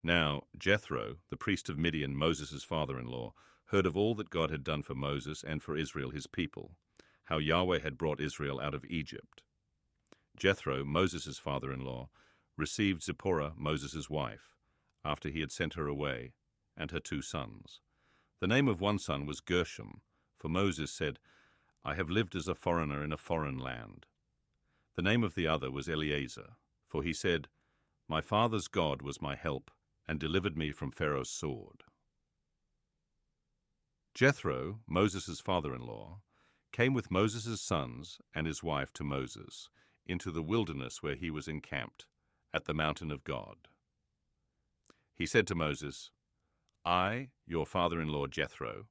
Now Jethro, the priest of Midian, Moses' father-in-law, heard of all that God had done for Moses and for Israel his people, how Yahweh had brought Israel out of Egypt. Jethro, Moses' father-in-law, received Zipporah, Moses' wife, after he had sent her away, and her 2 sons. The name of one son was Gershom, for Moses said, I have lived as a foreigner in a foreign land. The name of the other was Eliezer, for he said, My father's God was my help, and delivered me from Pharaoh's sword. Jethro, Moses' father-in-law, came with Moses' sons and his wife to Moses, into the wilderness where he was encamped, at the mountain of God. He said to Moses, I, your father-in-law Jethro,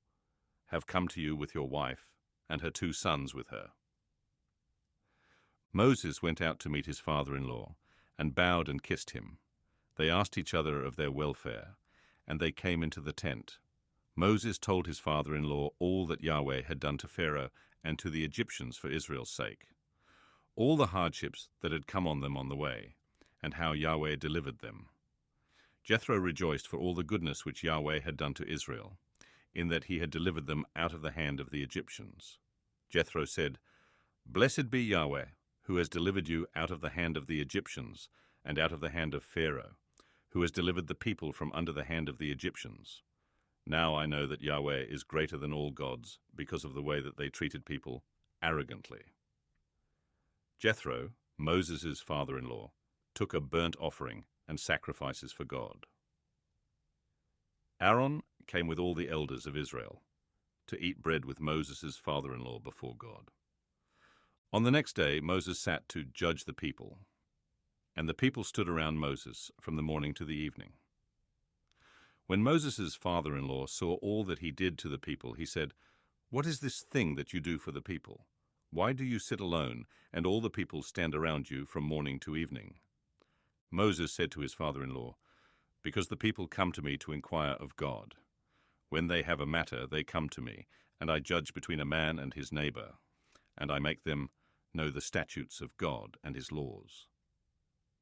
have come to you with your wife and her 2 sons with her. Moses went out to meet his father-in-law and bowed and kissed him. They asked each other of their welfare, and they came into the tent. Moses told his father-in-law all that Yahweh had done to Pharaoh and to the Egyptians for Israel's sake, all the hardships that had come on them on the way, and how Yahweh delivered them. Jethro rejoiced for all the goodness which Yahweh had done to Israel, in that he had delivered them out of the hand of the Egyptians. Jethro said, Blessed be Yahweh, who has delivered you out of the hand of the Egyptians, and out of the hand of Pharaoh, who has delivered the people from under the hand of the Egyptians. Now I know that Yahweh is greater than all gods, because of the way that they treated people arrogantly. Jethro, Moses' father-in-law, took a burnt offering and sacrifices for God. Aaron came with all the elders of Israel to eat bread with Moses' father-in-law before God. On the next day Moses sat to judge the people, and the people stood around Moses from the morning to the evening. When Moses' father-in-law saw all that he did to the people, he said, What is this thing that you do for the people? Why do you sit alone, and all the people stand around you from morning to evening? Moses said to his father-in-law, Because the people come to me to inquire of God. When they have a matter, they come to me, and I judge between a man and his neighbor, and I make them know the statutes of God and his laws.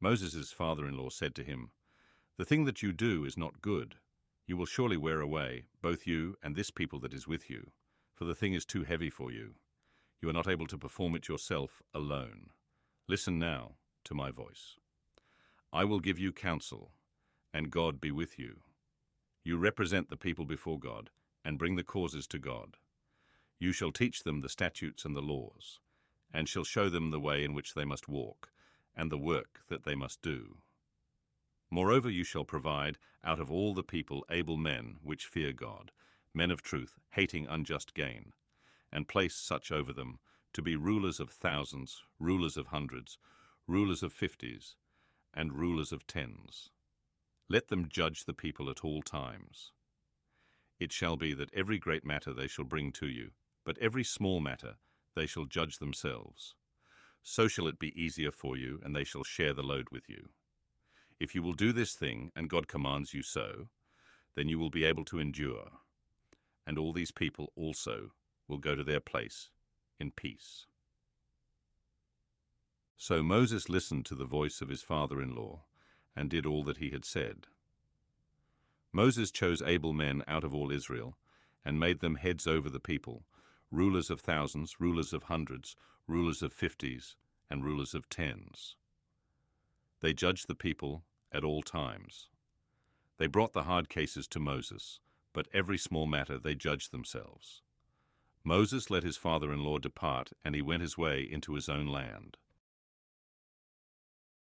Moses' father-in-law said to him, The thing that you do is not good. You will surely wear away, both you and this people that is with you, for the thing is too heavy for you. You are not able to perform it yourself alone. Listen now to my voice. I will give you counsel, and God be with you. You represent the people before God, and bring the causes to God. You shall teach them the statutes and the laws, and shall show them the way in which they must walk, and the work that they must do. Moreover, you shall provide out of all the people able men which fear God, men of truth, hating unjust gain, and place such over them to be rulers of thousands, rulers of hundreds, rulers of 50s, and rulers of 10s. Let them judge the people at all times. It shall be that every great matter they shall bring to you, but every small matter they shall judge themselves. So shall it be easier for you, and they shall share the load with you. If you will do this thing, and God commands you so, then you will be able to endure, and all these people also will go to their place in peace. So Moses listened to the voice of his father-in-law, and did all that he had said. Moses chose able men out of all Israel, and made them heads over the people, rulers of thousands, rulers of hundreds, rulers of 50s, and rulers of 10s. They judged the people at all times. They brought the hard cases to Moses, but every small matter they judged themselves. Moses let his father-in-law depart, and he went his way into his own land.